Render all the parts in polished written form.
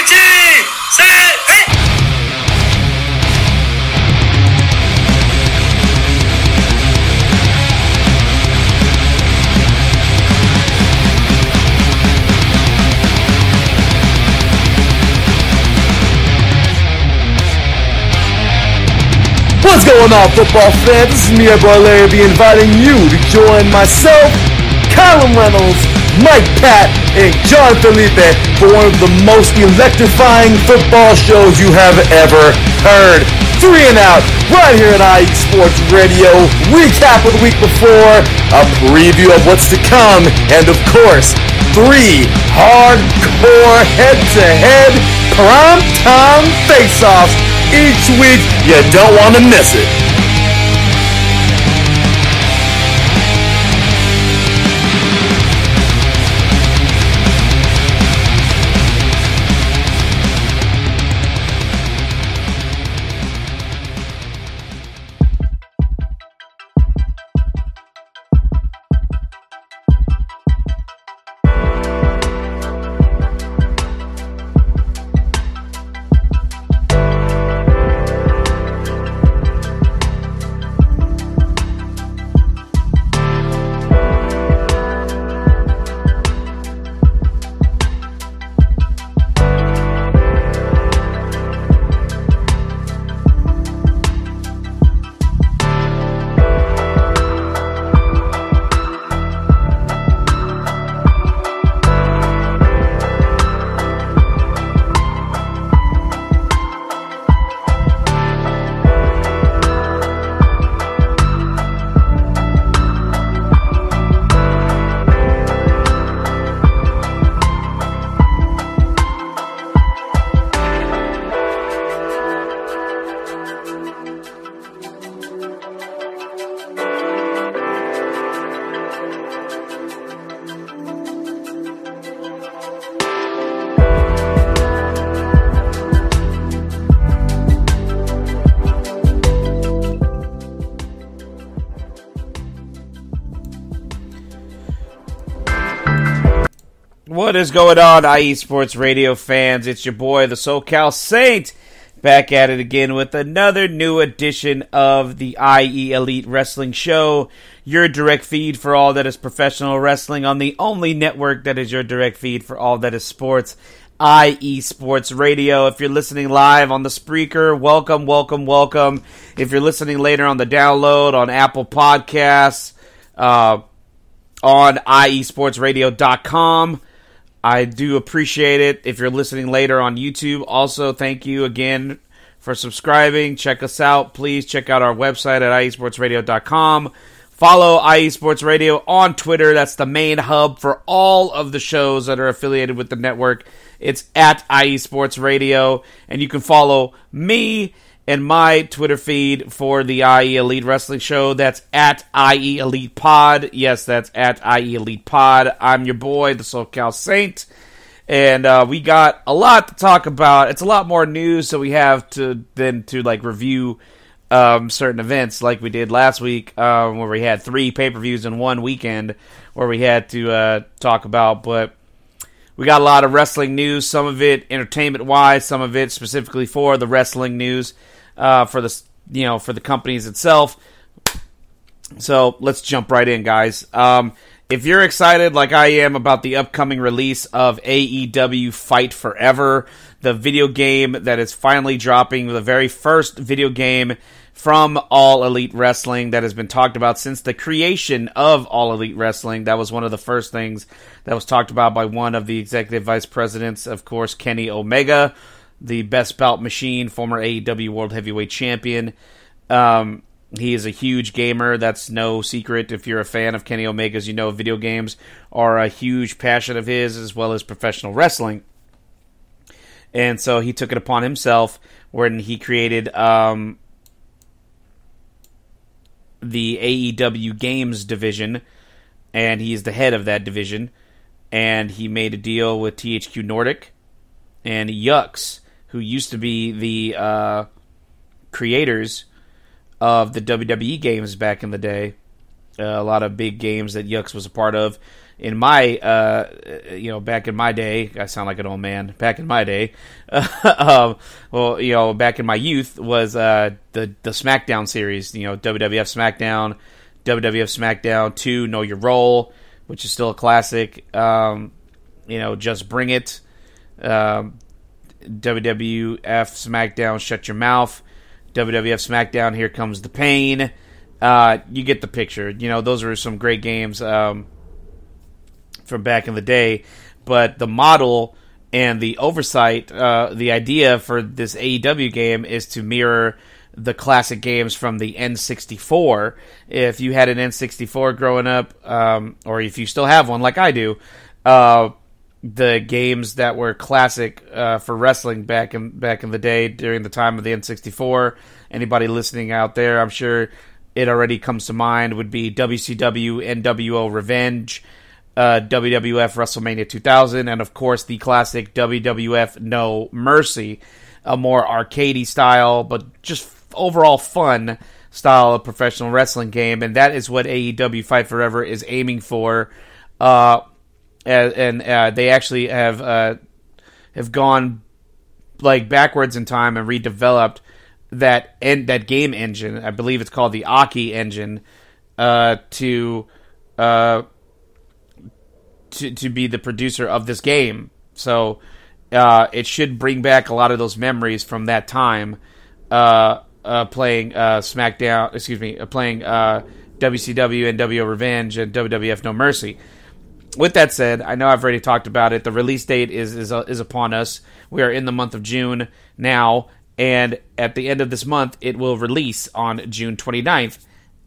What's going on, football fans? This is me, your boy Larry, inviting you to join myself, Callum Reynolds, Mike Pat, and John Felipe for one of the most electrifying football shows you have ever heard. 3 and Out, right here at IE Sports Radio. Recap of the week before, a preview of what's to come, and of course, 3 hardcore head-to-head prime-time face-offs each week. You don't want to miss it. What is going on, IE Sports Radio fans? It's your boy, the SoCal Saint, back at it again with another new edition of the IE Elite Wrestling Show, your direct feed for all that is professional wrestling on the only network that is your direct feed for all that is sports, IE Sports Radio. If you're listening live on the Spreaker, welcome, welcome, welcome. If you're listening later on the download on Apple Podcasts, on iesportsradio.com, I do appreciate it. If you're listening later on YouTube, also thank you again for subscribing. Check us out. Please check out our website at iesportsradio.com. Follow IE Sports Radio on Twitter. That's the main hub for all of the shows that are affiliated with the network. It's at IE Sports Radio. And you can follow me and my Twitter feed for the IE Elite Wrestling Show. That's at IE Elite Pod. Yes, that's at IE Elite Pod. I'm your boy, the SoCal Saint. And we got a lot to talk about. It's a lot more news, so we have to review certain events like we did last week, where we had 3 pay-per-views in one weekend where we had to talk about. But we got a lot of wrestling news, some of it entertainment-wise, some of it specifically for the wrestling news. For the companies itself. So let's jump right in, guys. If you're excited like I am about the upcoming release of AEW Fight Forever, the video game that is finally dropping, the very first video game from All Elite Wrestling that has been talked about since the creation of All Elite Wrestling. That was one of the first things that was talked about by one of the executive vice presidents, of course, Kenny Omega, the best bout machine, former AEW World Heavyweight Champion. He is a huge gamer. That's no secret. If you're a fan of Kenny Omega's, you know video games are a huge passion of his, as well as professional wrestling. And so he took it upon himself when he created the AEW Games division, and he is the head of that division. And he made a deal with THQ Nordic and Yux, who used to be the creators of the WWE games back in the day, a lot of big games that Yucks was a part of. In my, back in my day, I sound like an old man. Back in my day, back in my youth was the SmackDown series. WWF SmackDown, WWF SmackDown 2, Know Your Role, which is still a classic. Just Bring It. WWF SmackDown, Shut Your Mouth. WWF SmackDown, Here Comes the Pain. You get the picture. Those are some great games from back in the day. But the model and the oversight, the idea for this AEW game is to mirror the classic games from the N64. If you had an N64 growing up, or if you still have one like I do, the games that were classic for wrestling back in the day during the time of the N64, anybody listening out there, I'm sure it already comes to mind, would be WCW NWO Revenge, WWF WrestleMania 2000, and of course the classic WWF No Mercy, a more arcadey style, but just overall fun style of professional wrestling game, and that is what AEW Fight Forever is aiming for. And they actually have gone like backwards in time and redeveloped that game engine. I believe it's called the Aki engine to be the producer of this game. So it should bring back a lot of those memories from that time. Playing SmackDown, playing WCW and NWO Revenge and WWF No Mercy. With that said, I know I've already talked about it. The release date is upon us. We are in the month of June now, and at the end of this month, it will release on June 29th.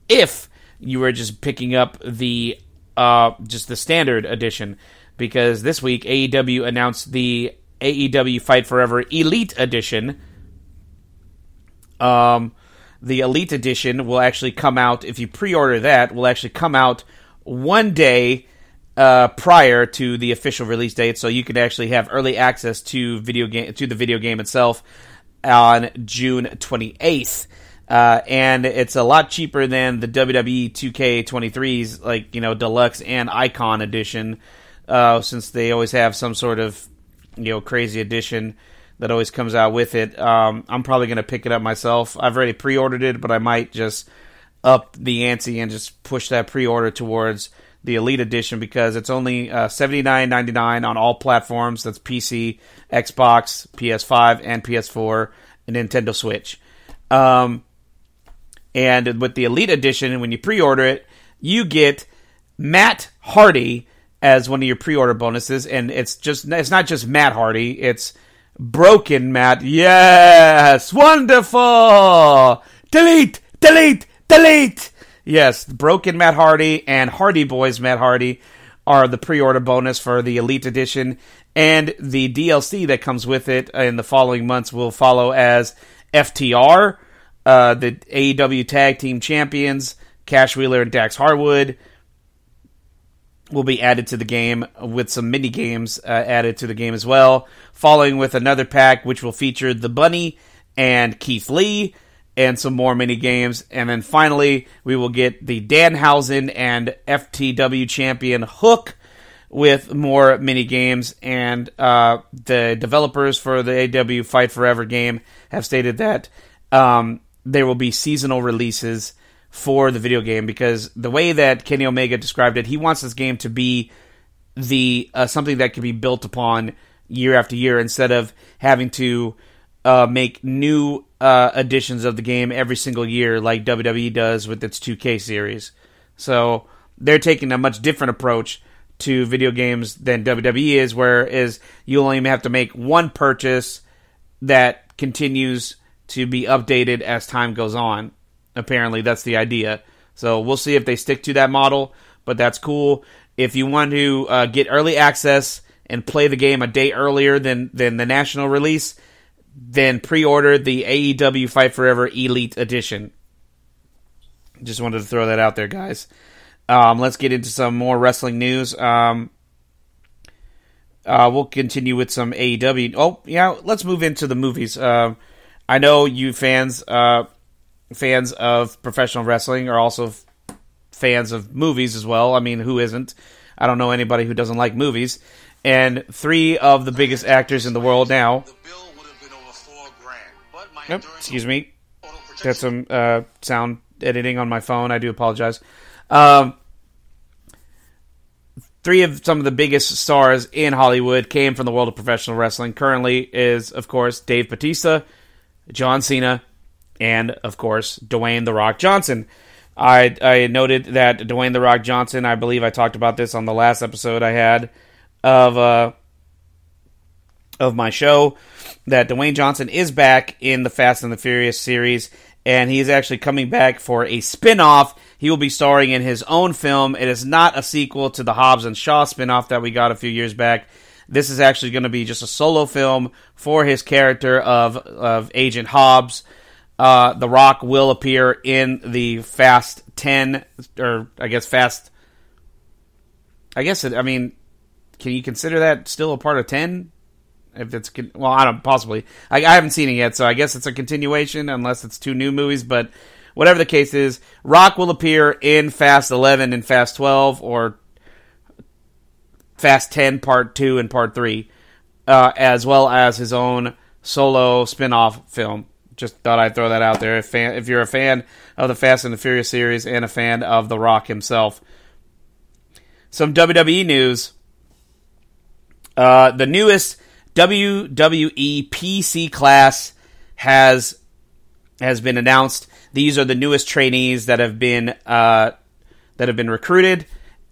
If you were just picking up the standard edition, because this week AEW announced the AEW Fight Forever Elite Edition. The Elite Edition will actually come out, if you pre-order that, will actually come out one day prior to the official release date, so you can actually have early access to the video game itself on June 28th. And it's a lot cheaper than the WWE 2K23's, like, Deluxe and Icon Edition, since they always have some sort of, crazy edition that always comes out with it. I'm probably going to pick it up myself. I've already pre-ordered it, but I might just up the ante and just push that pre-order towards the Elite Edition, because it's only $79.99 on all platforms. That's PC, Xbox, PS5, and PS4, and Nintendo Switch. And with the Elite Edition, when you pre-order it, you get Matt Hardy as one of your pre-order bonuses, and it's not just Matt Hardy, it's Broken Matt. Yes! Wonderful! Delete! Delete! Delete! Yes, Broken Matt Hardy and Hardy Boys Matt Hardy are the pre-order bonus for the Elite Edition, and the DLC that comes with it in the following months will follow as FTR, the AEW Tag Team Champions, Cash Wheeler and Dax Harwood will be added to the game, with some mini games added to the game as well, following with another pack which will feature the Bunny and Keith Lee, and some more mini games. And then finally, we will get the Danhausen and FTW champion Hook with more mini games. And the developers for the AEW Fight Forever game have stated that there will be seasonal releases for the video game, because the way that Kenny Omega described it, he wants this game to be the something that can be built upon year after year, instead of having to make new editions of the game every single year like WWE does with its 2K series. So they're taking a much different approach to video games than WWE is, whereas you only have to make one purchase that continues to be updated as time goes on. Apparently, that's the idea. So we'll see if they stick to that model, but that's cool. If you want to get early access and play the game a day earlier than the national release, then pre-order the AEW Fight Forever Elite Edition. Just wanted to throw that out there, guys. Let's get into some more wrestling news. We'll continue with some AEW. Oh, yeah, let's move into the movies. I know you fans of professional wrestling are also fans of movies as well. I mean, who isn't? I don't know anybody who doesn't like movies. And 3 of the biggest actors in the world now. Yep, excuse me. That's some sound editing on my phone. I do apologize. 3 of some of the biggest stars in Hollywood came from the world of professional wrestling. Currently is, of course, Dave Bautista, John Cena, and, of course, Dwayne "The Rock" Johnson. I noted that Dwayne "The Rock" Johnson, I believe I talked about this on the last episode I had of my show, that Dwayne Johnson is back in the Fast and the Furious series, and he is actually coming back for a spin-off. He will be starring in his own film. It is not a sequel to the Hobbs and Shaw spin-off that we got a few years back. This is actually going to be just a solo film for his character of Agent Hobbs. The Rock will appear in the Fast 10, or I guess Fast... can you consider that still a part of 10? If it's, well, I don't, possibly. I haven't seen it yet, so I guess it's a continuation, unless it's 2 new movies, but whatever the case is, Rock will appear in Fast 11 and Fast 12, or Fast 10 Part 2 and Part 3, as well as his own solo spin-off film. Just thought I'd throw that out there. If you're a fan of the Fast and the Furious series and a fan of The Rock himself. Some WWE news. The newest WWE PC class has been announced. These are the newest trainees that have been recruited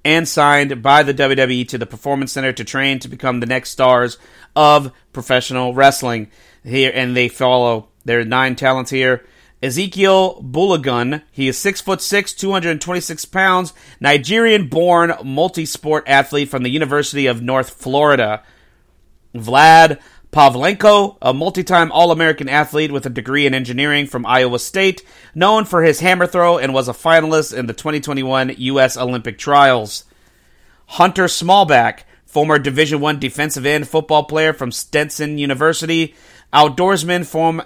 and signed by the WWE to the Performance Center to train to become the next stars of professional wrestling. Here, and they follow. There are 9 talents here. Ezekiel Bulagun. He is 6'6", 226 pounds, Nigerian-born multi-sport athlete from the University of North Florida. Vlad Pavlenko, a multi-time All-American athlete with a degree in engineering from Iowa State, known for his hammer throw and was a finalist in the 2021 U.S. Olympic Trials. Hunter Smallback, former Division I defensive end football player from Stetson University, outdoorsman from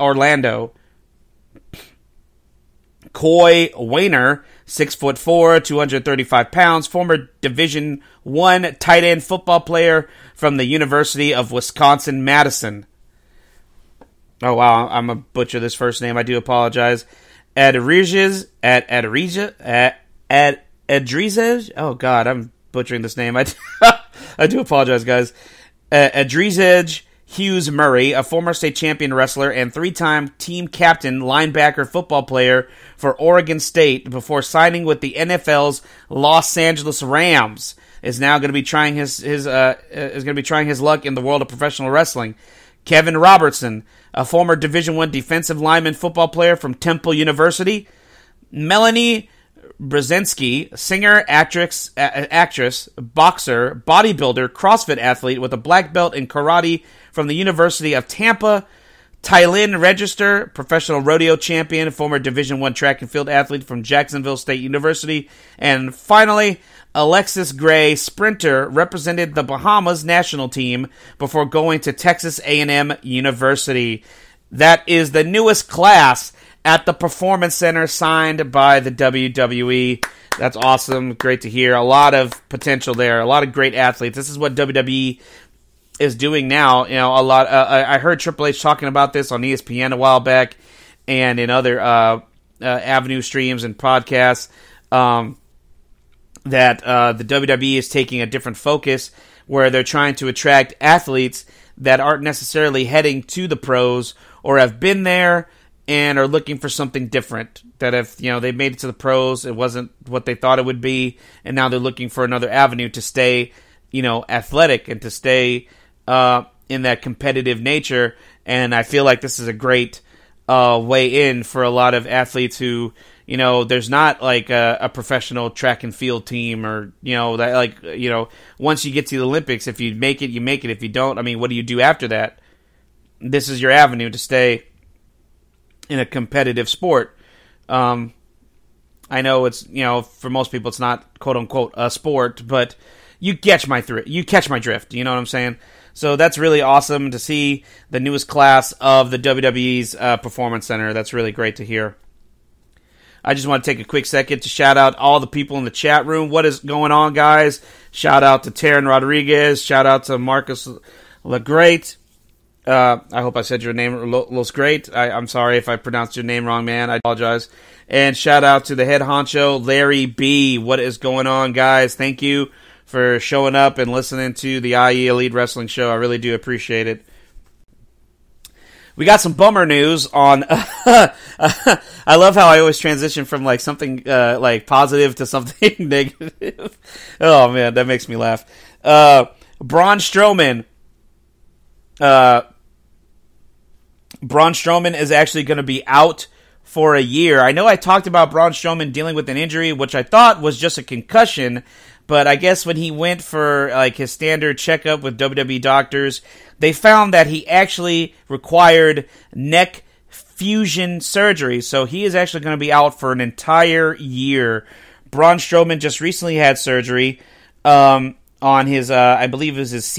Orlando. Coy Wayner, 6'4", 235 pounds, former Division I tight end football player from the University of Wisconsin-Madison. Oh, wow, I'm going to butcher this first name. I do apologize. Adrizes. Oh, God, I'm butchering this name. I do apologize, guys. Adrizes Hughes Murray, a former state champion wrestler and 3-time team captain linebacker football player for Oregon State before signing with the NFL's Los Angeles Rams, is now going to be trying his luck in the world of professional wrestling. Kevin Robertson, a former Division I defensive lineman football player from Temple University. Melanie Brzezinski, singer, actress, boxer, bodybuilder, CrossFit athlete with a black belt in karate from the University of Tampa. Tylin Register, professional rodeo champion, former Division I track and field athlete from Jacksonville State University. And finally, Alexis Gray, sprinter, represented the Bahamas national team before going to Texas A&M University. That is the newest class at the Performance Center, signed by the WWE. That's awesome. Great to hear. A lot of potential there. A lot of great athletes. This is what WWE is doing now. You know, a lot. I heard Triple H talking about this on ESPN a while back, and in other Avenue streams and podcasts. That the WWE is taking a different focus, where they're trying to attract athletes that aren't necessarily heading to the pros or have been there and are looking for something different. That if, you know, they made it to the pros, it wasn't what they thought it would be, and now they're looking for another avenue to stay, you know, athletic and to stay in that competitive nature. And I feel like this is a great way in for a lot of athletes who, you know, there's not like a professional track and field team, or, you know, that, like, you know, once you get to the Olympics, if you make it, you make it. If you don't, I mean, what do you do after that? This is your avenue to stay in a competitive sport. I know it's, you know, for most people it's not quote unquote a sport, but you catch my drift. You know what I'm saying? So that's really awesome to see the newest class of the WWE's Performance Center. That's really great to hear. I just want to take a quick second to shout out all the people in the chat room. What is going on, guys? Shout out to Taryn Rodriguez. Shout out to Marcus LeGreat. I hope I said your name, Los Great. I'm sorry if I pronounced your name wrong, man. I apologize. And shout out to the head honcho, Larry B. What is going on, guys? Thank you for showing up and listening to the IE Elite Wrestling Show. I really do appreciate it. We got some bummer news on. I love how I always transition from like something like positive to something negative. Oh man, that makes me laugh. Braun Strowman. Braun Strowman is actually going to be out for a year. I know I talked about Braun Strowman dealing with an injury, which I thought was just a concussion, but I guess when he went for like his standard checkup with WWE doctors, they found that he actually required neck fusion surgery. So he is actually going to be out for an entire year. Braun Strowman just recently had surgery on his, I believe it was his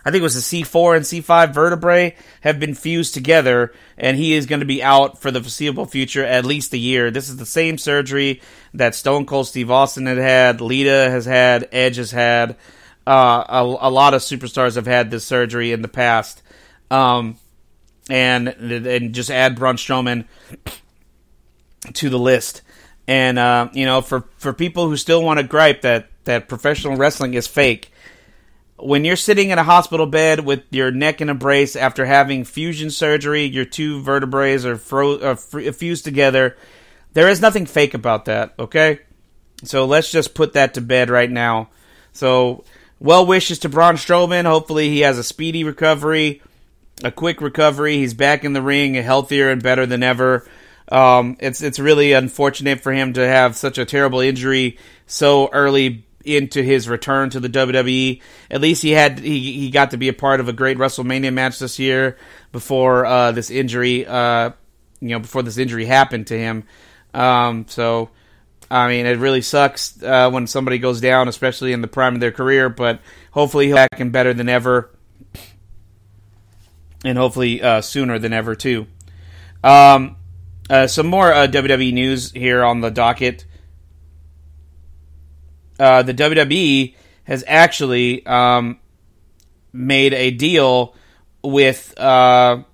I think it was the C4 and C5 vertebrae have been fused together, and he is going to be out for the foreseeable future, at least a year. This is the same surgery that Stone Cold Steve Austin had, Lita has had, Edge has had. A lot of superstars have had this surgery in the past. And just add Braun Strowman to the list. And, for people who still want to gripe that professional wrestling is fake, when you're sitting in a hospital bed with your neck in a brace after having fusion surgery, your two vertebrae are fused together, there is nothing fake about that, okay? So let's just put that to bed right now. So, well wishes to Braun Strowman. Hopefully he has a speedy recovery, a quick recovery. He's back in the ring, healthier and better than ever. It's really unfortunate for him to have such a terrible injury so early into his return to the WWE. At least he got to be a part of a great WrestleMania match this year before this injury happened to him. So I mean, it really sucks when somebody goes down, especially in the prime of their career, but hopefully he'll be back and better than ever, and hopefully sooner than ever too. Some more WWE news here on the docket. The WWE has actually made a deal with the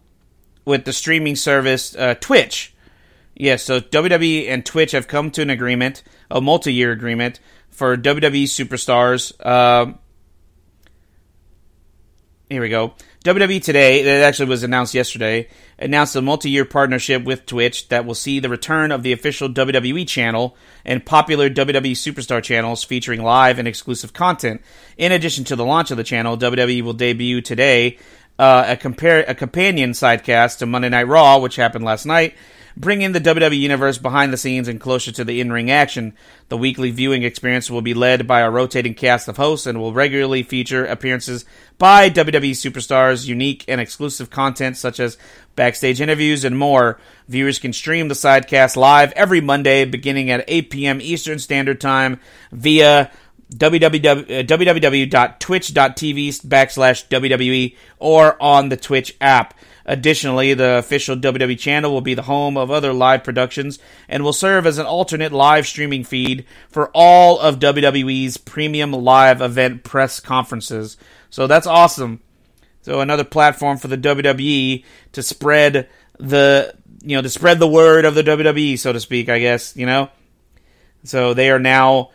streaming service Twitch. Yes, so WWE and Twitch have come to an agreement, a multi-year agreement, for WWE superstars. Here we go. WWE today, that actually was announced yesterday, announced a multi-year partnership with Twitch that will see the return of the official WWE channel and popular WWE Superstar channels featuring live and exclusive content. In addition to the launch of the channel, WWE will debut today a companion sidecast to Monday Night Raw, which happened last night, bringing the WWE Universe behind the scenes and closer to the in-ring action. The weekly viewing experience will be led by a rotating cast of hosts and will regularly feature appearances by WWE superstars, unique and exclusive content such as backstage interviews and more. Viewers can stream the sidecast live every Monday beginning at 8 p.m. Eastern Standard Time via www.twitch.tv/WWE or on the Twitch app. Additionally, the official WWE channel will be the home of other live productions and will serve as an alternate live streaming feed for all of WWE's premium live event press conferences. So that's awesome. So another platform for the WWE to spread the word of the WWE, so to speak, I guess, So they are now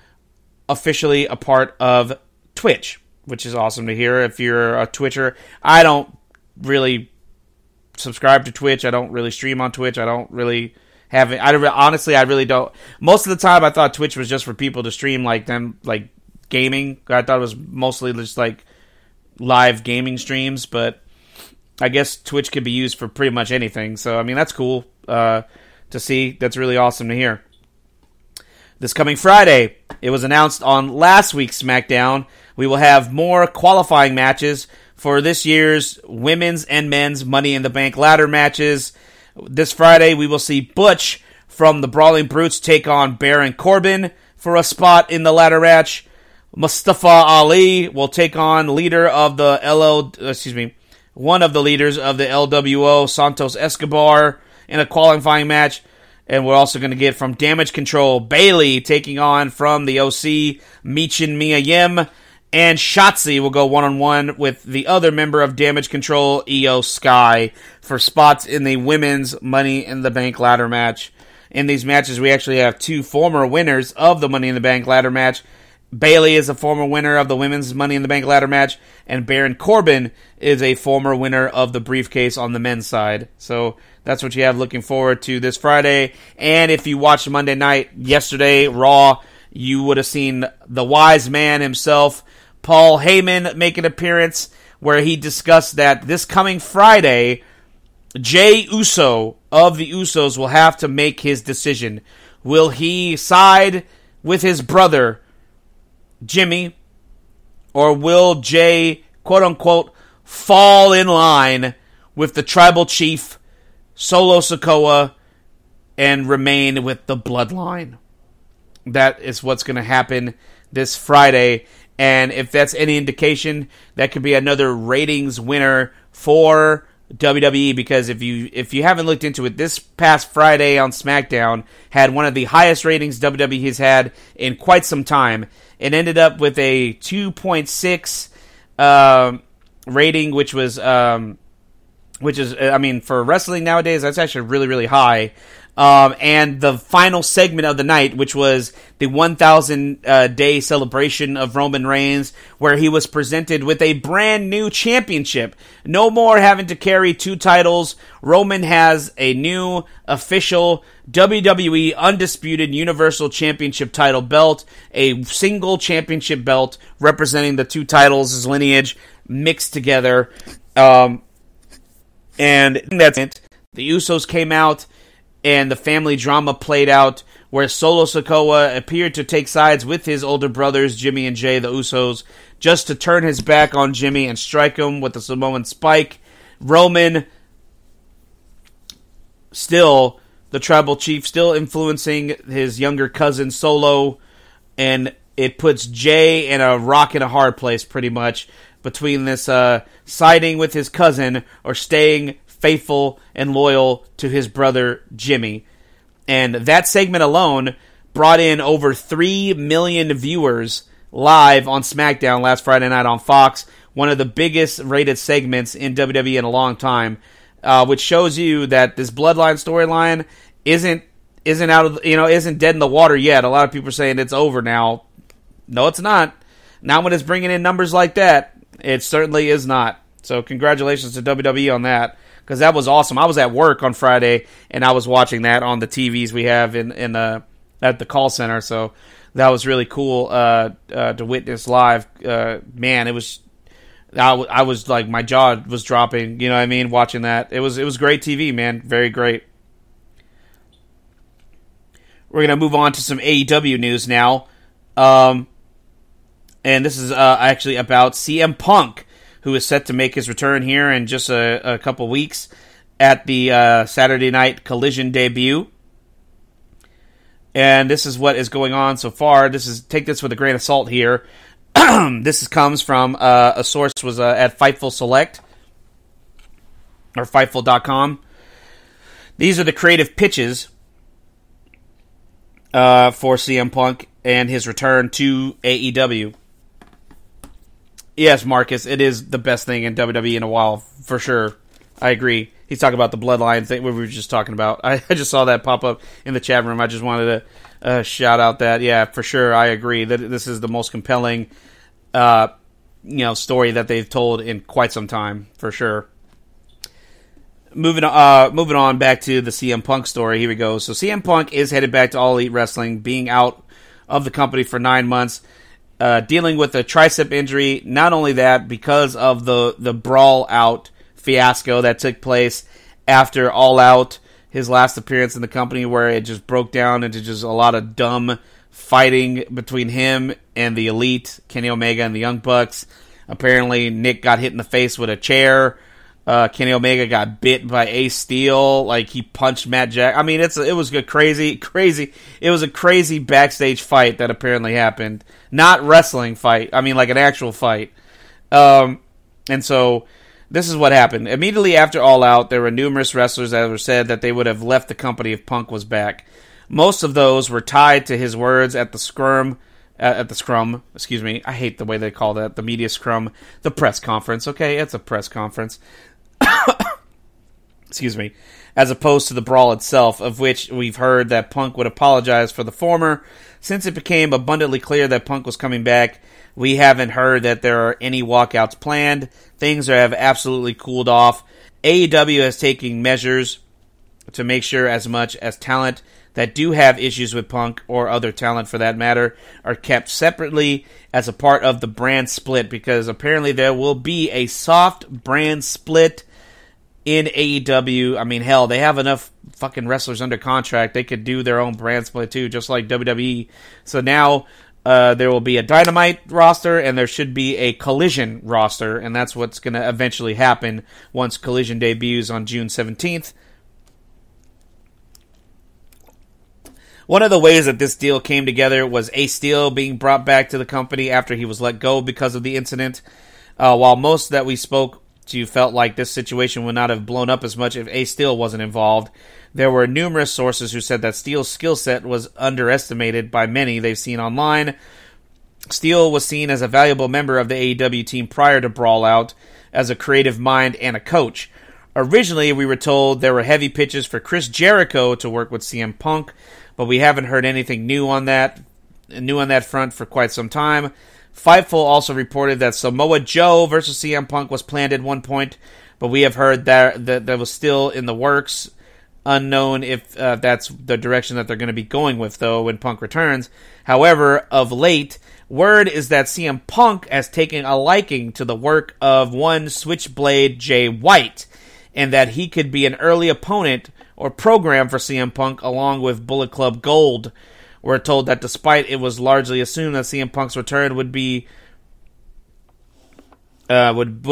officially a part of Twitch, which is awesome to hear if you're a Twitcher. I don't really subscribe to Twitch. I don't really stream on Twitch. I don't really have it. Honestly, I really don't. Most of the time, I thought Twitch was just for people to stream like gaming. I thought it was mostly just like live gaming streams, but I guess Twitch could be used for pretty much anything. So, I mean, that's cool to see. That's really awesome to hear. This coming Friday, it was announced on last week's SmackDown, we will have more qualifying matches for this year's women's and men's Money in the Bank ladder matches. This Friday, we will see Butch from the Brawling Brutes take on Baron Corbin for a spot in the ladder match. Mustafa Ali will take on one of the leaders of the LWO, Santos Escobar, in a qualifying match. And we're also going to get from Damage Control, Bailey taking on from the OC, Michin Mia Yim. And Shotzi will go one-on-one with the other member of Damage Control, Io Sky, for spots in the women's Money in the Bank ladder match. In these matches, we actually have two former winners of the Money in the Bank ladder match. Bailey is a former winner of the women's Money in the Bank ladder match, and Baron Corbin is a former winner of the briefcase on the men's side. So that's what you have looking forward to this Friday. And if you watched Monday night yesterday, Raw, you would have seen the wise man himself, Paul Heyman, make an appearance where he discussed that this coming Friday, Jey Uso of the Usos will have to make his decision. Will he side with his brother, Jimmy, or will Jey, quote-unquote, fall in line with the tribal chief, Solo Sikoa, and remain with the bloodline? That is what's going to happen this Friday, and if that's any indication, that could be another ratings winner for WWE, because if you haven't looked into it, this past Friday on SmackDown had one of the highest ratings WWE has had in quite some time. It ended up with a 2.6 rating, which is, I mean, for wrestling nowadays, that's actually really, really high. And the final segment of the night, which was the 1,000 day celebration of Roman Reigns, where he was presented with a brand new championship. No more having to carry two titles. Roman has a new official WWE Undisputed Universal Championship title belt, a single championship belt representing the two titles, his lineage mixed together. And that's it. The Usos came out, and the family drama played out where Solo Sikoa appeared to take sides with his older brothers, Jimmy and Jey, the Usos, just to turn his back on Jimmy and strike him with the Samoan spike. Roman, still the tribal chief, still influencing his younger cousin Solo, and it puts Jey in a rock and a hard place pretty much between this siding with his cousin or staying faithful and loyal to his brother Jimmy. And that segment alone brought in over 3 million viewers live on SmackDown last Friday night on Fox, one of the biggest rated segments in WWE in a long time, which shows you that this Bloodline storyline isn't dead in the water yet. A lot of people are saying it's over now. No, it's not. Not when it's bringing in numbers like that. It certainly is not. So congratulations to WWE on that, because that was awesome. I was at work on Friday, and I was watching that on the TVs we have in at the call center. So that was really cool to witness live. Man, it was. I was like, my jaw was dropping. You know what I mean? Watching that, it was great TV, man. Very great. We're gonna move on to some AEW news now, and this is actually about CM Punk, who is set to make his return here in just a couple weeks at the Saturday Night Collision debut. And this is what is going on so far. Take this with a grain of salt here. This comes from a source was at Fightful Select, or Fightful.com. These are the creative pitches for CM Punk and his return to AEW. Yes, Marcus, it is the best thing in WWE in a while, for sure. I agree. He's talking about the Bloodline thing we were just talking about. I just saw that pop up in the chat room. I just wanted to shout out that, yeah, for sure, I agree that this is the most compelling, story that they've told in quite some time, for sure. Moving on back to the CM Punk story. Here we go. So CM Punk is headed back to All Elite Wrestling, being out of the company for 9 months. Dealing with a tricep injury. Not only that, because of the Brawl Out fiasco that took place after All Out, his last appearance in the company, where it just broke down into just a lot of dumb fighting between him and the Elite, Kenny Omega and the Young Bucks. Apparently, Nick got hit in the face with a chair. Kenny Omega got bit by Ace Steel, like he punched Matt Jack. I mean, it was a crazy. It was a crazy backstage fight that apparently happened. Not wrestling fight. I mean, like an actual fight. And so This is what happened. Immediately after All Out, there were numerous wrestlers that were said that they would have left the company if Punk was back. Most of those were tied to his words at the scrum. Excuse me. I hate the way they call that. The media scrum. The press conference. Okay, it's a press conference. Excuse me. As opposed to the brawl itself, of which we've heard that Punk would apologize for the former. Since it became abundantly clear that Punk was coming back, we haven't heard that there are any walkouts planned. Things have absolutely cooled off. AEW is taking measures to make sure as much as talent that do have issues with Punk, or other talent for that matter, are kept separately as a part of the brand split, because apparently there will be a soft brand split in AEW. I mean, hell, they have enough fucking wrestlers under contract. They could do their own brand split too, just like WWE. So now there will be a Dynamite roster, and there should be a Collision roster, and that's what's going to eventually happen once Collision debuts on June 17th. One of the ways that this deal came together was Ace Steel being brought back to the company after he was let go because of the incident. While most that we spoke to felt like this situation would not have blown up as much if Ace Steel wasn't involved, there were numerous sources who said that Steel's skill set was underestimated by many they've seen online. Steel was seen as a valuable member of the AEW team prior to Brawl Out, as a creative mind and a coach. Originally, we were told there were heavy pitches for Chris Jericho to work with CM Punk, but we haven't heard anything new on that front for quite some time. Fightful also reported that Samoa Joe versus CM Punk was planned at one point, but we have heard that was still in the works. Unknown if that's the direction that they're going to be going with, though, when Punk returns. However, of late, word is that CM Punk has taken a liking to the work of one Switchblade Jay White, and that he could be an early opponent or program for CM Punk along with Bullet Club Gold. We're told that despite it was largely assumed that CM Punk's return would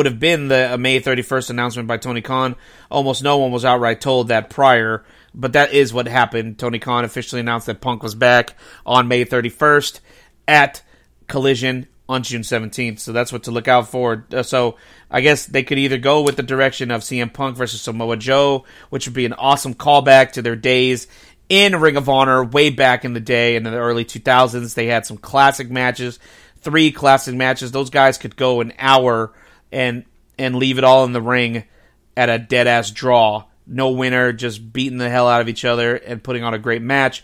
have been the May 31st announcement by Tony Khan, almost no one was outright told that prior, but that is what happened. Tony Khan officially announced that Punk was back on May 31st at Collision on June 17th, so that's what to look out for. So I guess they could either go with the direction of CM Punk versus Samoa Joe, which would be an awesome callback to their days in Ring of Honor way back in the day, in the early 2000s. They had some classic matches, 3 classic matches. Those guys could go an hour and leave it all in the ring at a dead-ass draw. No winner, just beating the hell out of each other and putting on a great match.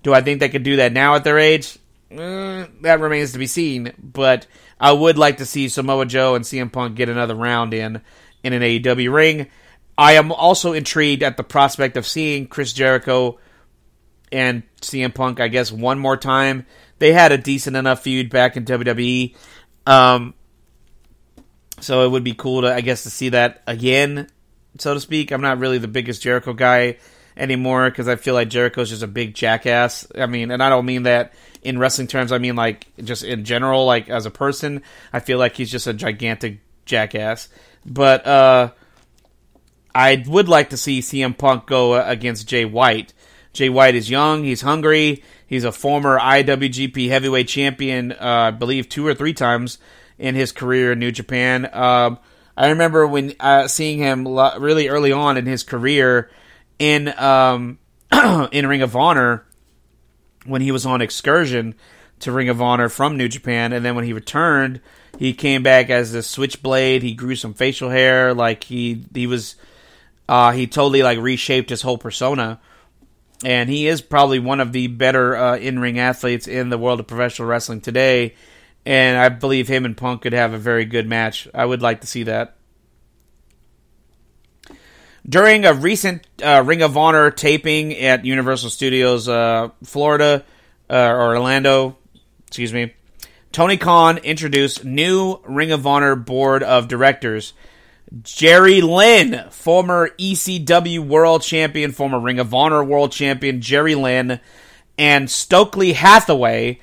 Do I think they could do that now at their age? That remains to be seen, but I would like to see Samoa Joe and CM Punk get another round in an AEW ring. I am also intrigued at the prospect of seeing Chris Jericho and CM Punk, I guess, one more time. They had a decent enough feud back in WWE, so it would be cool to, I guess, to see that again, so to speak. I'm not really the biggest Jericho guy anymore, because I feel like Jericho's just a big jackass. I mean, and I don't mean that in wrestling terms, I mean like just in general, like as a person, I feel like he's just a gigantic jackass. But I would like to see CM Punk go against Jay White. Jay White is young, he's hungry, he's a former IWGP heavyweight champion, I believe 2 or 3 times in his career in New Japan. I remember when seeing him really early on in his career in Ring of Honor, when he was on excursion to Ring of Honor from New Japan, and then when he returned, he came back as the Switchblade. He grew some facial hair, like he totally like reshaped his whole persona, and he is probably one of the better in-ring athletes in the world of professional wrestling today, and I believe him and Punk could have a very good match. I would like to see that. During a recent Ring of Honor taping at Universal Studios Florida, or Orlando, Tony Khan introduced new Ring of Honor board of directors. Jerry Lynn, former ECW World Champion, former Ring of Honor World Champion Jerry Lynn, and Stokely Hathaway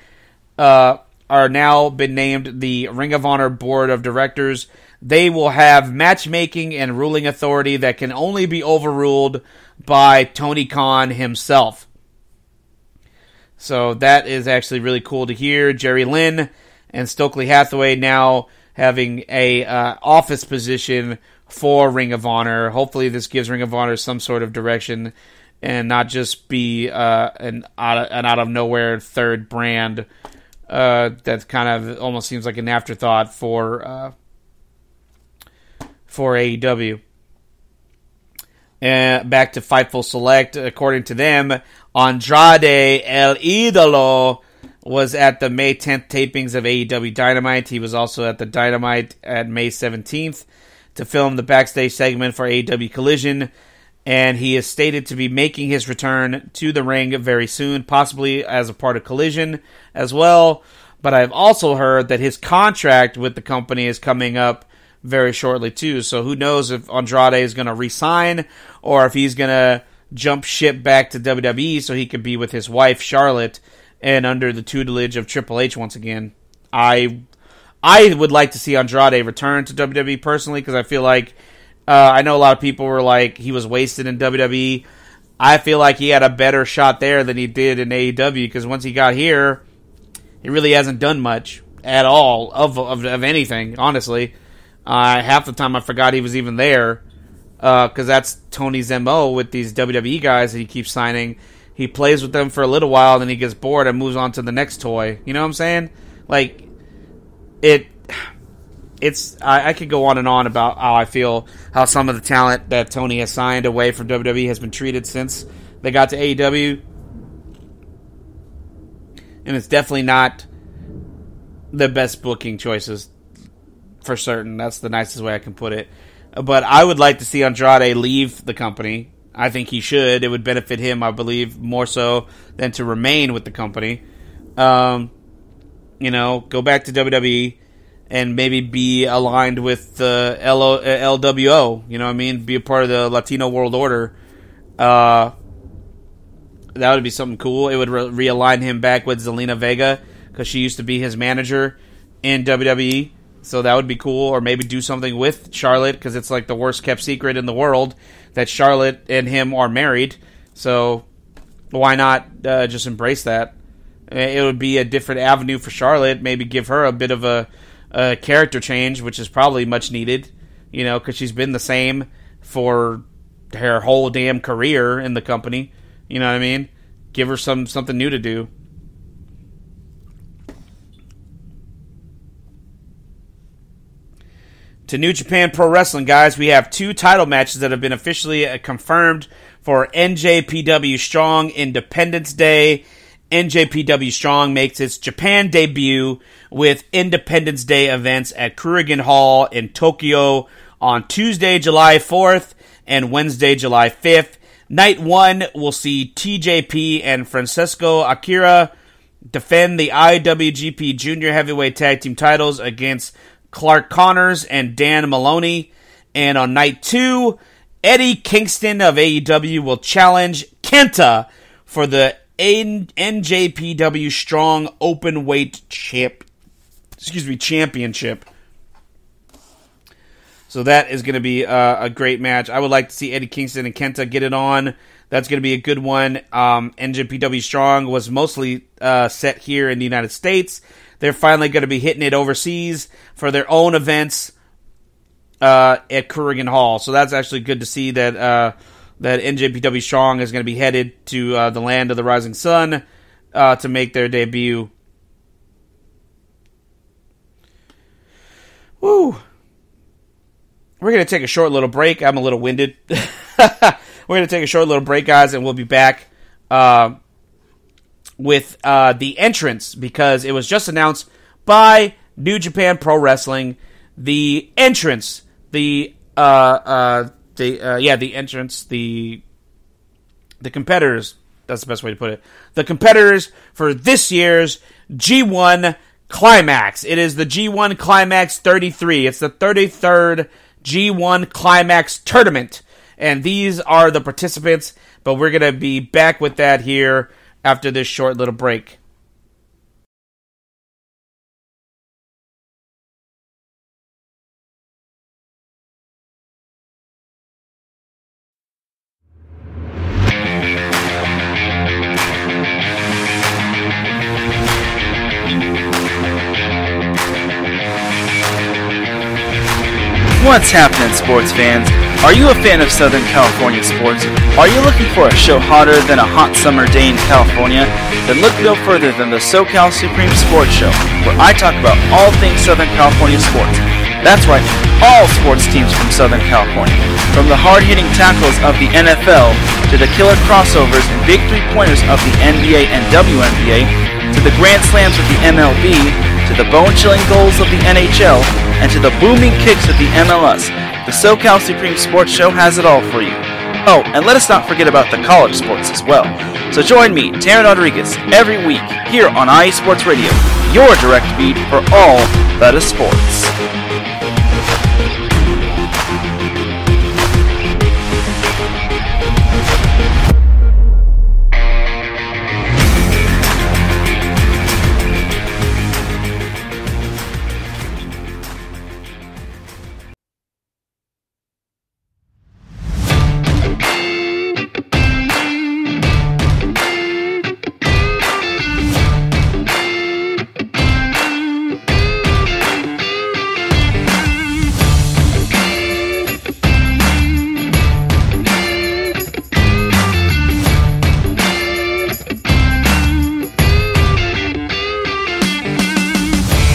are now been named the Ring of Honor board of directors. They will have matchmaking and ruling authority that can only be overruled by Tony Khan himself. So that is actually really cool to hear. Jerry Lynn and Stokely Hathaway now having a office position for Ring of Honor. Hopefully this gives Ring of Honor some sort of direction and not just be an out-of-nowhere third brand that kind of almost seems like an afterthought for AEW. And back to Fightful Select. According to them, Andrade El Idolo was at the May 10th tapings of AEW Dynamite. He was also at the Dynamite at May 17th to film the backstage segment for AEW Collision. And he is stated to be making his return to the ring very soon, possibly as a part of Collision as well. But I've also heard that his contract with the company is coming up very shortly too. So who knows if Andrade is going to re-sign or if he's going to jump ship back to WWE so he could be with his wife Charlotte and under the tutelage of Triple H once again. I would like to see Andrade return to WWE personally because I feel like I know a lot of people were like he was wasted in WWE. I feel like he had a better shot there than he did in AEW because once he got here, he really hasn't done much at all of anything, honestly. Half the time I forgot he was even there because that's Tony's MO with these WWE guys that he keeps signing. He plays with them for a little while, then he gets bored and moves on to the next toy. You know what I'm saying? Like, it's I could go on and on about how I feel, how some of the talent that Tony has signed away from WWE has been treated since they got to AEW. And it's definitely not the best booking choices, for certain. That's the nicest way I can put it. But I would like to see Andrade leave the company. I think he should. It would benefit him, I believe, more so than to remain with the company. Go back to WWE and maybe be aligned with the LWO. You know what I mean? Be a part of the Latino World Order. That would be something cool. It would realign him back with Zelina Vega because she used to be his manager in WWE. So that would be cool. Or maybe do something with Charlotte because it's like the worst kept secret in the world that Charlotte and him are married. So why not just embrace that? It would be a different avenue for Charlotte. Maybe give her a bit of a character change, which is probably much needed. Because she's been the same for her whole damn career in the company. You know what I mean? Give her something new to do. To New Japan Pro Wrestling, guys, we have 2 title matches that have been officially confirmed for NJPW Strong Independence Day. NJPW Strong makes its Japan debut with Independence Day events at Kurigan Hall in Tokyo on Tuesday, July 4th and Wednesday, July 5th. Night 1 will see TJP and Francesco Akira defend the IWGP Junior Heavyweight Tag Team titles against Clark Connors and Dan Maloney. And on night 2, Eddie Kingston of AEW will challenge Kenta for the NJPW Strong Openweight Championship. So that is going to be a great match. I would like to see Eddie Kingston and Kenta get it on. That's going to be a good one. NJPW Strong was mostly set here in the United States. They're finally going to be hitting it overseas for their own events at Kurigan Hall. So that's actually good to see that NJPW Strong is going to be headed to the land of the rising sun to make their debut. Woo! We're going to take a short little break. I'm a little winded. We're going to take a short little break, guys, and we'll be back with the entrance, because it was just announced by New Japan Pro Wrestling. The entrance, the competitors. That's the best way to put it. The competitors for this year's G1 Climax. It is the G1 Climax 33. It's the 33rd G1 Climax tournament. And these are the participants, but we're going to be back with that here after this short little break. What's happening, sports fans? Are you a fan of Southern California sports? Are you looking for a show hotter than a hot summer day in California? Then look no further than the SoCal Supreme Sports Show, where I talk about all things Southern California sports. That's right, all sports teams from Southern California. From the hard-hitting tackles of the NFL, to the killer crossovers and big three-pointers of the NBA and WNBA, to the grand slams of the MLB, to the bone-chilling goals of the NHL, and to the booming kicks of the MLS. The SoCal Supreme Sports Show has it all for you. Oh, and let us not forget about the college sports as well. So join me, Taryn Rodriguez, every week here on IE Sports Radio, your direct feed for all that is sports.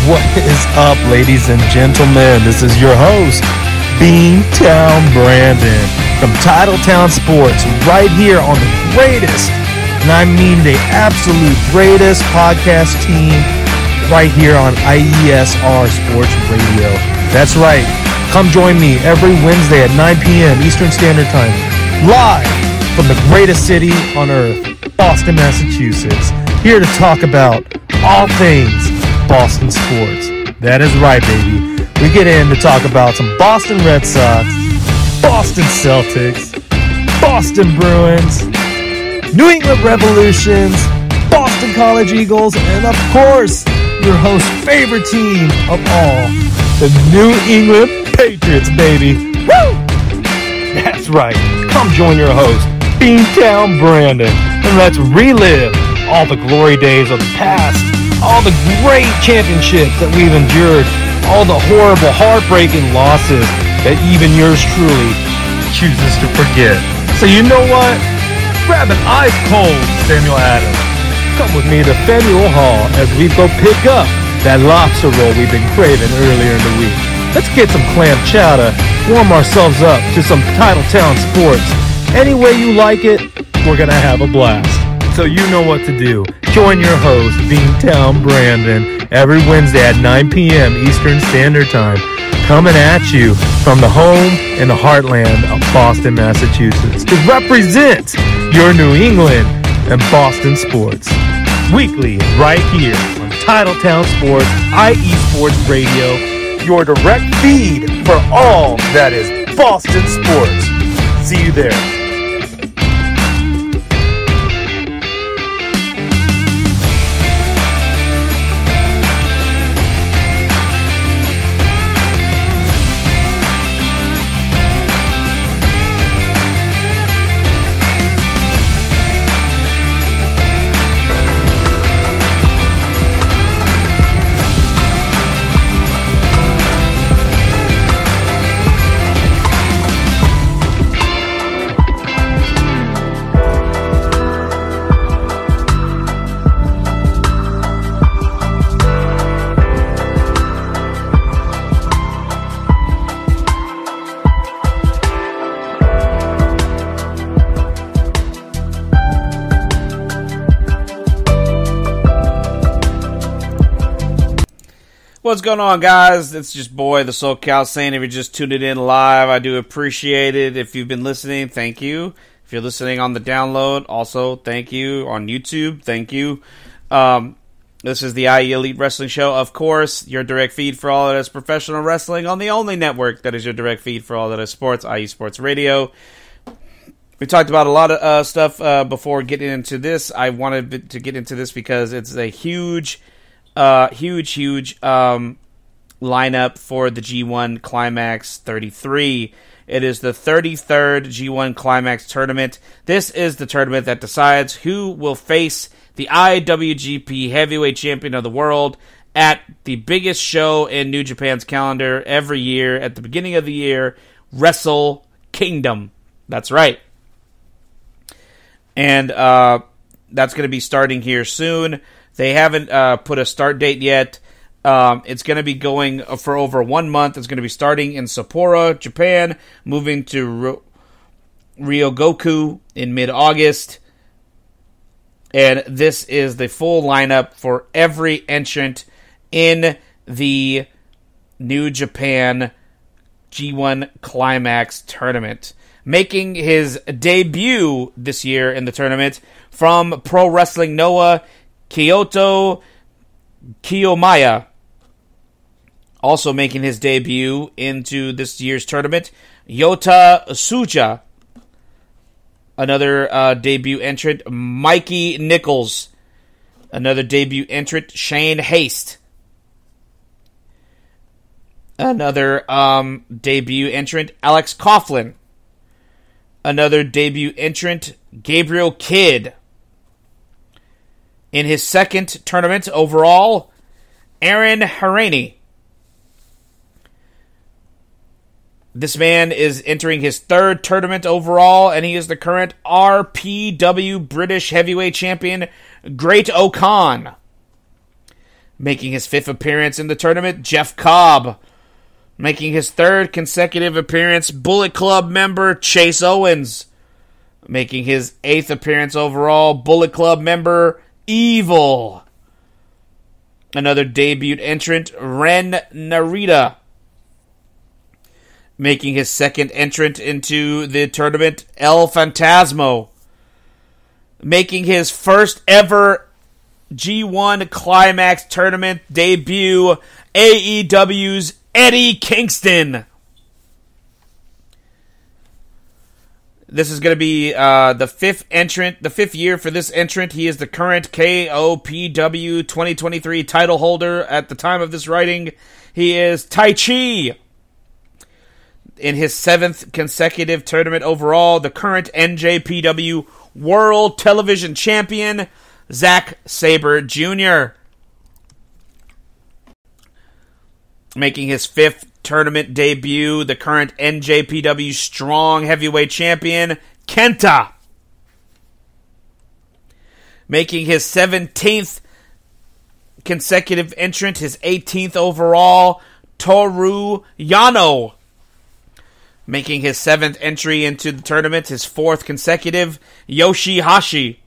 What is up, ladies and gentlemen? This is your host, Beantown Brandon from Titletown Sports, right here on the greatest, and I mean the absolute greatest podcast team right here on IESR Sports Radio. That's right. Come join me every Wednesday at 9 p.m. Eastern Standard Time, live from the greatest city on earth, Boston, Massachusetts, here to talk about all things Boston sports. That is right, baby. We get in to talk about some Boston Red Sox, Boston Celtics, Boston Bruins, New England Revolutions, Boston College Eagles, and of course, your host's favorite team of all, the New England Patriots, baby. Woo! That's right. Come join your host, Beantown Brandon, and let's relive all the glory days of the past, all the great championships that we've endured, all the horrible, heartbreaking losses that even yours truly chooses to forget. So you know what? Grab an ice cold Samuel Adams. Come with me to Faneuil Hall as we go pick up that lobster roll we've been craving earlier in the week. Let's get some clam chowder, warm ourselves up to some Titletown sports. Any way you like it, we're gonna have a blast. So you know what to do. Join your host, Beantown Brandon, every Wednesday at 9 p.m. Eastern Standard Time, coming at you from the home and the heartland of Boston, Massachusetts, to represent your New England and Boston sports. Weekly, right here on Titletown Sports, IE Sports Radio, your direct feed for all that is Boston sports. See you there. What's going on, guys? It's just boy, the SoCal Saint. If you're just tuning in live, I do appreciate it. If you've been listening, thank you. If you're listening on the download, also thank you. On YouTube, thank you. This is the IE Elite Wrestling Show, of course, your direct feed for all that is professional wrestling on the only network that is your direct feed for all that is sports, IE Sports Radio. We talked about a lot of stuff before getting into this. I wanted to get into this because it's a huge lineup for the G1 Climax 33. It is the 33rd G1 Climax tournament. This is the tournament that decides who will face the IWGP Heavyweight Champion of the World, at the biggest show in New Japan's calendar every year at the beginning of the year, Wrestle Kingdom. That's right. And that's going to be starting here soon. They haven't put a start date yet. It's going to be going for over 1 month. It's going to be starting in Sapporo, Japan, moving to Ryogoku in mid-August. And this is the full lineup for every entrant in the New Japan G1 Climax tournament. Making his debut this year in the tournament from Pro Wrestling Noah, Kyoto Kiyomaya. Also making his debut into this year's tournament, Yota Tsuja. Another debut entrant, Mikey Nichols. Another debut entrant, Shane Haste. Another debut entrant, Alex Coughlin. Another debut entrant, Gabriel Kidd. In his second tournament overall, Aaron Haraney. This man is entering his third tournament overall, and he is the current RPW British Heavyweight Champion, Great O'Khan. Making his fifth appearance in the tournament, Jeff Cobb. Making his third consecutive appearance, Bullet Club member Chase Owens. Making his eighth appearance overall, Bullet Club member Evil. Another debut entrant, Ren Narita. Making his second entrant into the tournament, El Phantasmo. Making his first ever G1 Climax tournament debut, AEW's Eddie Kingston. This is going to be the fifth year for this entrant. He is the current KOPW 2023 title holder at the time of this writing. He is Tai Chi. In his seventh consecutive tournament overall, the current NJPW World Television Champion, Zack Sabre Jr. Making his fifth tournament debut, the current NJPW Strong Heavyweight Champion, Kenta. Making his 17th consecutive entrant, his 18th overall, Toru Yano. Making his 7th entry into the tournament, his 4th consecutive, Yoshihashi.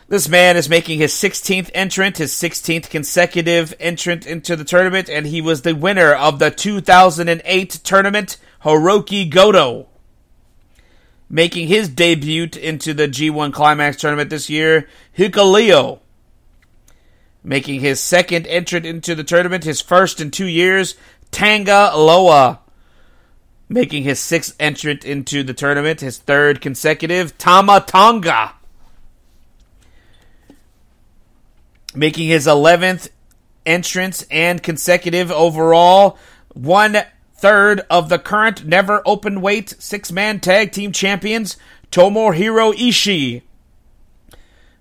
This man is making his 16th entrant, his 16th consecutive entrant into the tournament, and he was the winner of the 2008 tournament, Hiroki Goto. Making his debut into the G1 Climax tournament this year, Hikuleo. Making his second entrant into the tournament, his first in 2 years, Tanga Loa. Making his 6th entrant into the tournament, his 3rd consecutive, Tama Tonga. Making his 11th entrance and consecutive overall, 1/3 of the current never open weight 6-man tag team champions, Tomohiro Ishii.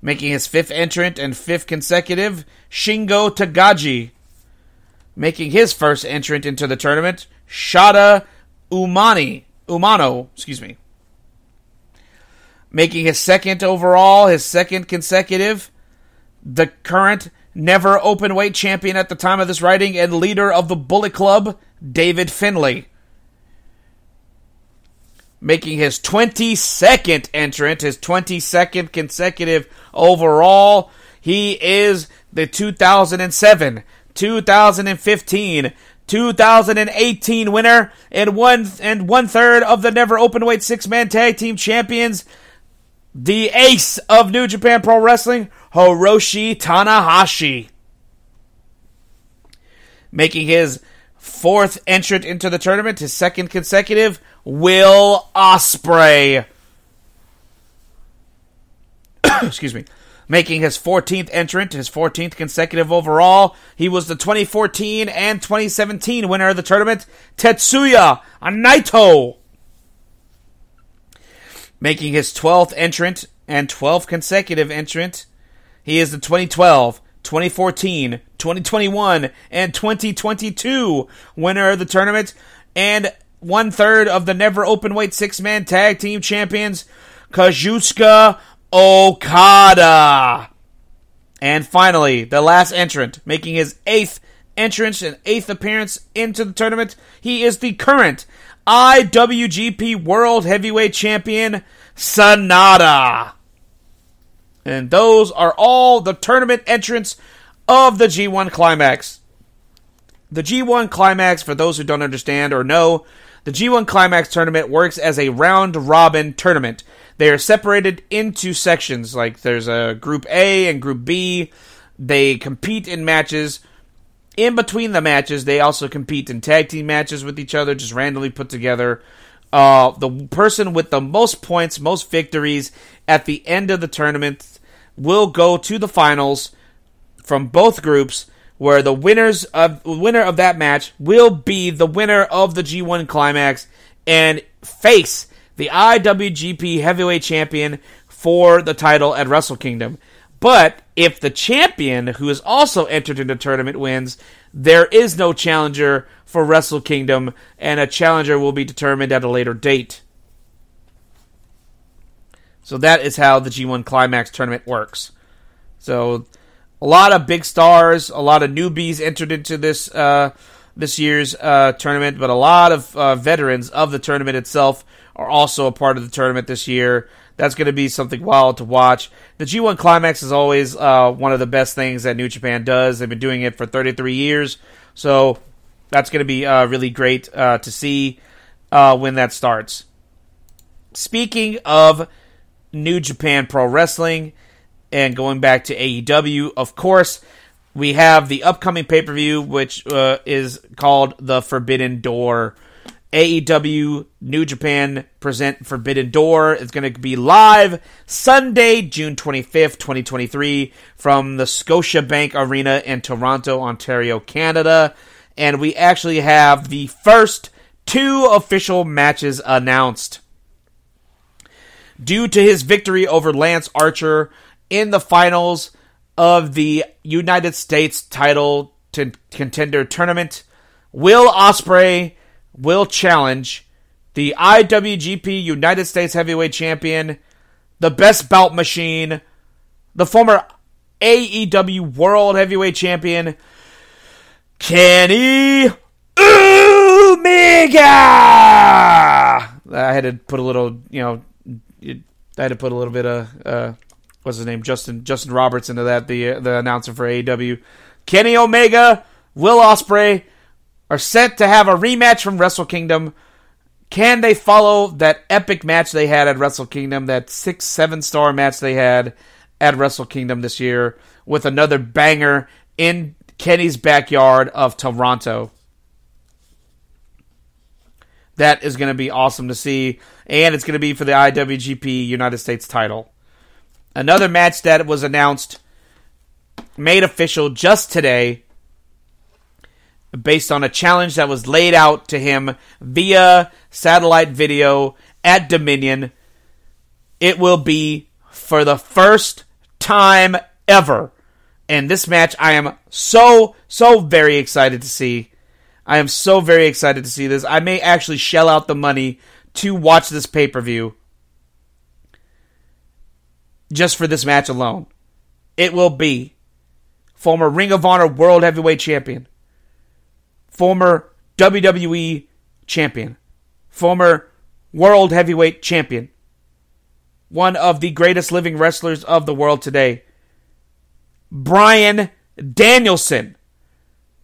Making his 5th entrant and 5th consecutive, Shingo Takagi. Making his first entrant into the tournament, Shada Umano. Making his 2nd overall, his 2nd consecutive, the current never open weight champion at the time of this writing and leader of the Bullet Club, David Finlay. Making his 22nd entrant, his 22nd consecutive overall, he is the 2007, 2015, 2018 winner and 1/3 of the never openweight 6-man tag team champions, the ace of New Japan Pro Wrestling, Hiroshi Tanahashi. Making his 4th entrant into the tournament, his 2nd consecutive, Will Ospreay. Excuse me. Making his 14th entrant, his 14th consecutive overall. He was the 2014 and 2017 winner of the tournament, Tetsuya Naito. Making his 12th entrant and 12th consecutive entrant, he is the 2012, 2014, 2021, and 2022 winner of the tournament, and 1/3 of the never openweight 6-man tag team champions, Kazuchika Okada. And finally, the last entrant, making his 8th entrance and 8th appearance into the tournament, he is the current IWGP World Heavyweight Champion, Sanada. And those are all the tournament entrants of the G1 Climax. The G1 Climax, for those who don't understand or know, the G1 Climax tournament works as a round-robin tournament. They are separated into sections, like there's a Group A and Group B. They compete in matches. In between the matches, they also compete in tag team matches with each other, just randomly put together. The person with the most points, most victories at the end of the tournament will go to the finals from both groups, where the winner of that match will be the winner of the G1 Climax and face the IWGP Heavyweight Champion for the title at Wrestle Kingdom. But if the champion, who is also entered into the tournament, wins, there is no challenger for Wrestle Kingdom, and a challenger will be determined at a later date. So that is how the G1 Climax tournament works. So a lot of big stars, a lot of newbies entered into this year's tournament, but a lot of veterans of the tournament itself are also a part of the tournament this year. That's going to be something wild to watch. The G1 Climax is always one of the best things that New Japan does. They've been doing it for 33 years, so that's going to be really great to see when that starts. Speaking of New Japan Pro Wrestling, and going back to AEW, of course, we have the upcoming pay-per-view, which is called The Forbidden Door. AEW New Japan present Forbidden Door. It's going to be live Sunday, June 25th, 2023, from the Scotiabank Arena in Toronto, Ontario, Canada. And we actually have the first 2 official matches announced. Due to his victory over Lance Archer in the finals of the United States title contender tournament, Will Ospreay will challenge the IWGP United States Heavyweight Champion, the Best Bout Machine, the former AEW World Heavyweight Champion, Kenny Omega! I had to put a little, bit of, what's his name, Justin Roberts into that, the announcer for AEW. Kenny Omega, Will Ospreay are set to have a rematch from Wrestle Kingdom. Can they follow that epic match they had at Wrestle Kingdom, that 6-7 star match they had at Wrestle Kingdom this year, with another banger in Kenny's backyard of Toronto? That is going to be awesome to see, and it's going to be for the IWGP United States title. Another match that was announced, made official just today, based on a challenge that was laid out to him via satellite video at Dominion. It will be for the first time ever. And this match I am so very excited to see. I am so very excited to see this. I may actually shell out the money to watch this pay-per-view just for this match alone. It will be former Ring of Honor World Heavyweight Champion, former WWE Champion, former World Heavyweight Champion, one of the greatest living wrestlers of the world today, Bryan Danielson,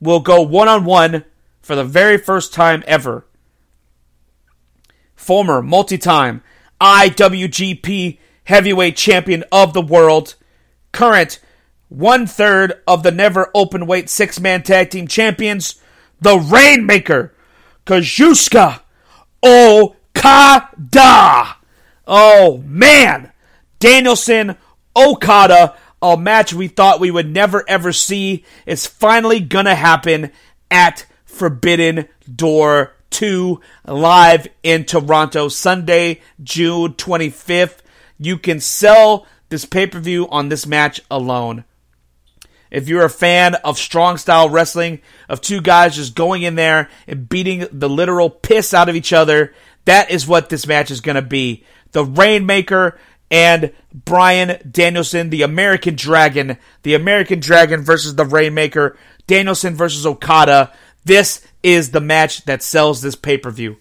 will go one-on-one for the very first time ever. Former multi-time IWGP Heavyweight Champion of the world, current 1/3 of the never openweight 6-man tag team champions, the Rainmaker, Kazuchika Okada. Oh, man. Danielson, Okada, a match we thought we would never, ever see, is finally going to happen at Forbidden Door 2, live in Toronto, Sunday, June 25th. You can sell this pay-per-view on this match alone. If you're a fan of strong style wrestling, of two guys just going in there and beating the literal piss out of each other, that is what this match is going to be. The Rainmaker and Bryan Danielson, the American Dragon versus the Rainmaker, Danielson versus Okada. This is the match that sells this pay-per-view.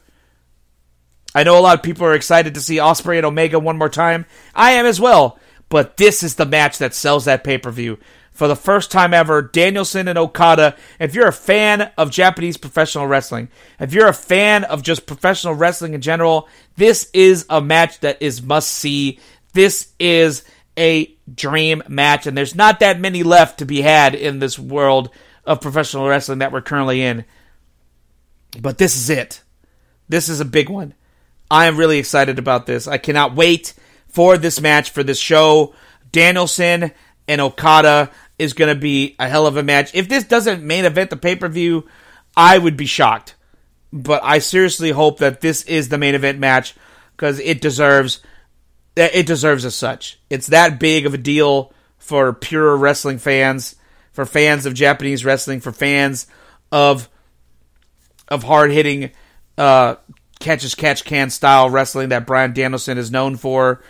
I know a lot of people are excited to see Ospreay and Omega one more time. I am as well. But this is the match that sells that pay-per-view. For the first time ever, Danielson and Okada. If you're a fan of Japanese professional wrestling, if you're a fan of just professional wrestling in general, this is a match that is must-see. This is a dream match, and there's not that many left to be had in this world of professional wrestling that we're currently in. But this is it. This is a big one. I am really excited about this. I cannot wait for this match, for this show. Danielson and Okada is going to be a hell of a match. If this doesn't main event the pay-per-view, I would be shocked. But I seriously hope that this is the main event match, because it deserves as such. It's that big of a deal for pure wrestling fans, for fans of Japanese wrestling, for fans of hard-hitting catch-as-catch-can style wrestling that Bryan Danielson is known for.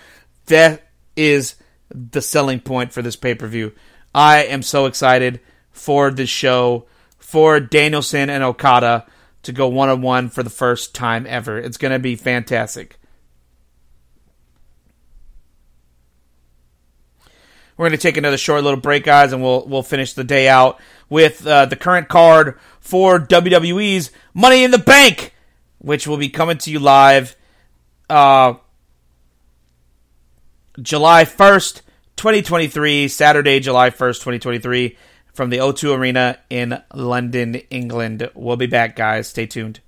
That is the selling point for this pay-per-view. I am so excited for this show, for Danielson and Okada to go one-on-one for the first time ever. It's going to be fantastic. We're going to take another short little break, guys, and we'll finish the day out with the current card for WWE's Money in the Bank, which will be coming to you live July 1st, 2023, Saturday, July 1st, 2023, from the O2 Arena in London, England. We'll be back, guys. Stay tuned.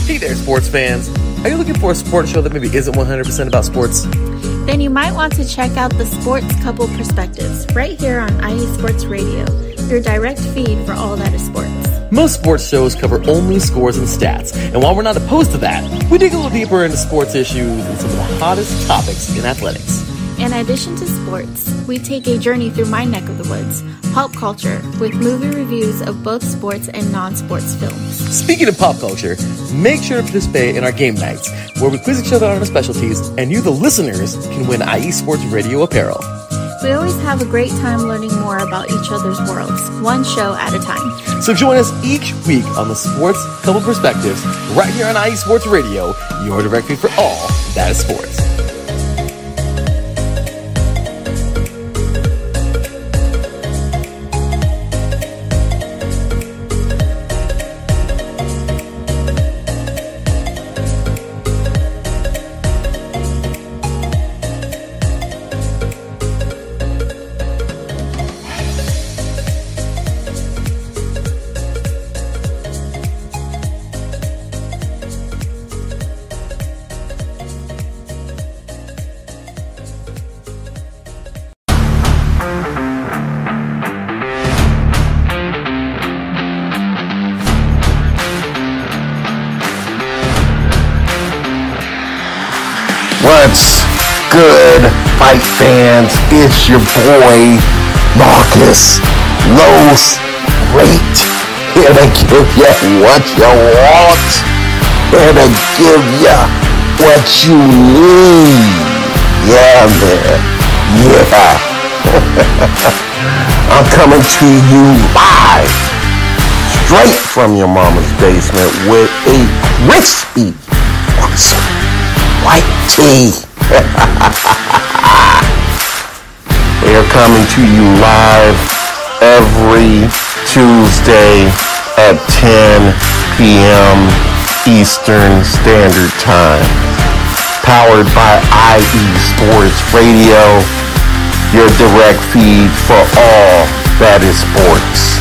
Hey there, sports fans. Are you looking for a sports show that maybe isn't 100% about sports? Then you might want to check out the Sports Couple Perspectives right here on IE Sports Radio, your direct feed for all that is sports. Most sports shows cover only scores and stats, and while we're not opposed to that, we dig a little deeper into sports issues and some of the hottest topics in athletics. In addition to sports, we take a journey through my neck of the woods, pop culture, with movie reviews of both sports and non-sports films. Speaking of pop culture, make sure to participate in our game nights, where we quiz each other on our specialties, and you, the listeners, can win IE Sports Radio apparel. We always have a great time learning more about each other's worlds, one show at a time. So join us each week on the Sports Couple Perspectives, right here on IE Sports Radio, your direct feed for all that is sports. What's good, fight fans? It's your boy, Marcus Los Great, here to give you what you want, here to give you what you need. Yeah, man. Yeah. I'm coming to you live, straight from your mama's basement with a crispy, awesome white tea. We are coming to you live every Tuesday at 10 p.m. Eastern Standard Time. Powered by IE Sports Radio, your direct feed for all that is sports.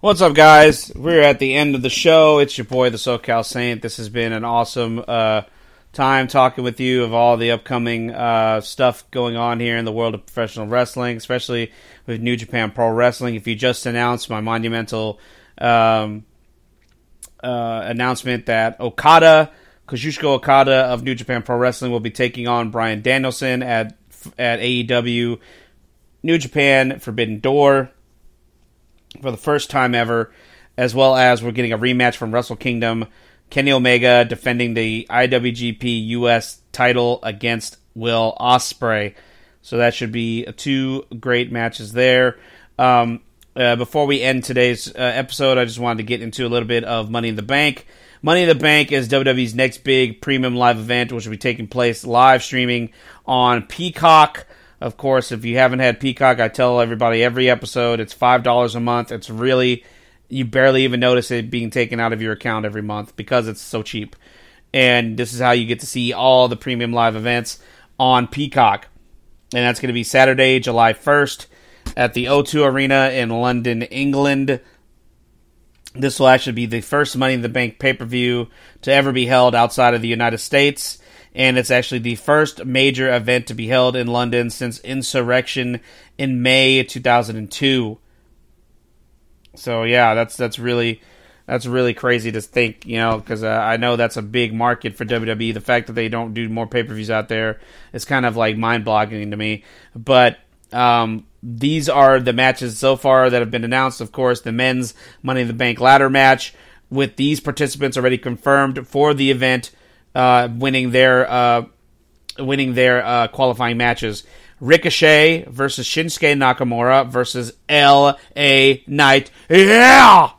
What's up, guys? We're at the end of the show. It's your boy, the SoCal Saint. This has been an awesome time talking with you of all the upcoming stuff going on here in the world of professional wrestling, especially with New Japan Pro Wrestling. If you just announced my monumental announcement that Kazuchika Okada of New Japan Pro Wrestling will be taking on Bryan Danielson at AEW New Japan Forbidden Door for the first time ever, as well as we're getting a rematch from Wrestle Kingdom. Kenny Omega defending the IWGP US title against Will Ospreay. So that should be two great matches there. Before we end today's episode, I just wanted to get into a little bit of Money in the Bank. Money in the Bank is WWE's next big premium live event, which will be taking place live streaming on Peacock. Of course, if you haven't had Peacock, I tell everybody every episode, it's $5 a month. It's really, you barely even notice it being taken out of your account every month because it's so cheap. And this is how you get to see all the premium live events on Peacock. And that's going to be Saturday, July 1st at the O2 Arena in London, England. This will actually be the first Money in the Bank pay-per-view to ever be held outside of the United States. And it's actually the first major event to be held in London since Insurrection in May 2002. So yeah, that's really crazy to think, because I know that's a big market for WWE. The fact that they don't do more pay-per-views out there is kind of like mind-boggling to me. But these are the matches so far that have been announced. Of course, the men's Money in the Bank ladder match with these participants already confirmed for the event. Winning their qualifying matches. Ricochet versus Shinsuke Nakamura versus L.A. Knight. Yeah!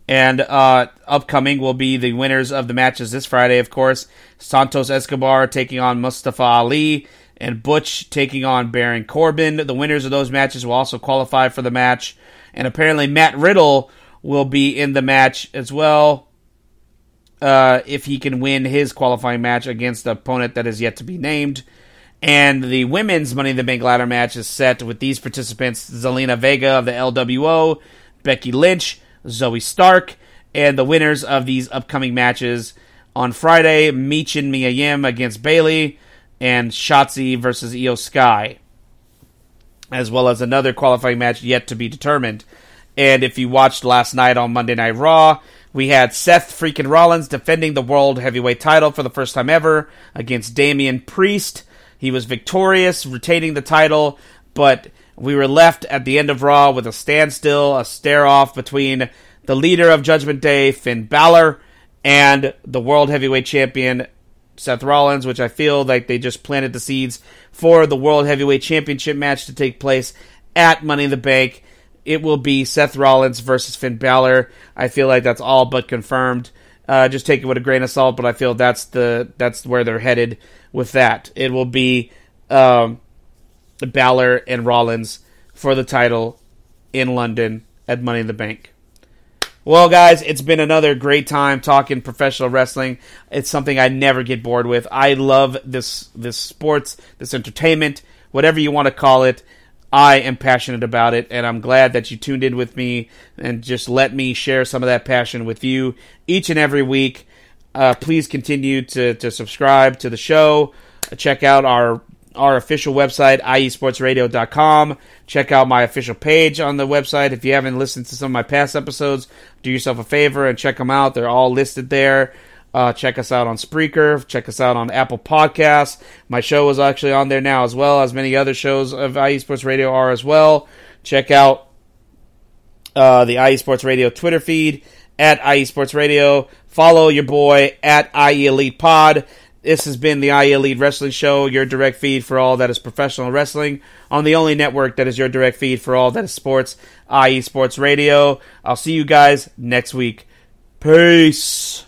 And upcoming will be the winners of the matches this Friday, of course. Santos Escobar taking on Mustafa Ali, and Butch taking on Baron Corbin. The winners of those matches will also qualify for the match. And apparently Matt Riddle will be in the match as well. If he can win his qualifying match against the opponent that is yet to be named. And the women's Money in the Bank ladder match is set with these participants: Zelina Vega of the LWO, Becky Lynch, Zoe Stark, and the winners of these upcoming matches on Friday, Michin Mia Yim against Bayley, and Shotzi versus Io Sky, as well as another qualifying match yet to be determined. And if you watched last night on Monday Night Raw, we had Seth freaking Rollins defending the World Heavyweight title for the first time ever against Damian Priest. He was victorious, retaining the title, but we were left at the end of Raw with a standstill, a stare-off between the leader of Judgment Day, Finn Balor, and the World Heavyweight Champion, Seth Rollins, which I feel like they just planted the seeds for the World Heavyweight Championship match to take place at Money in the Bank. It will be Seth Rollins versus Finn Balor. I feel like that's all but confirmed. Just take it with a grain of salt, but I feel that's where they're headed with that. It will be Balor and Rollins for the title in London at Money in the Bank. Well, guys, it's been another great time talking professional wrestling. It's something I never get bored with. I love this sports, this entertainment, whatever you want to call it. I am passionate about it, and I'm glad that you tuned in with me and just let me share some of that passion with you each and every week. Please continue to subscribe to the show. Check out our official website, iesportsradio.com. Check out my official page on the website. If you haven't listened to some of my past episodes, do yourself a favor and check them out. They're all listed there. Check us out on Spreaker. Check us out on Apple Podcasts. My show is actually on there now, as well as many other shows of IE Sports Radio are as well. Check out the IE Sports Radio Twitter feed at IE Sports Radio. Follow your boy at IE Elite Pod. This has been the IE Elite Wrestling Show, your direct feed for all that is professional wrestling, on the only network that is your direct feed for all that is sports, IE Sports Radio. I'll see you guys next week. Peace.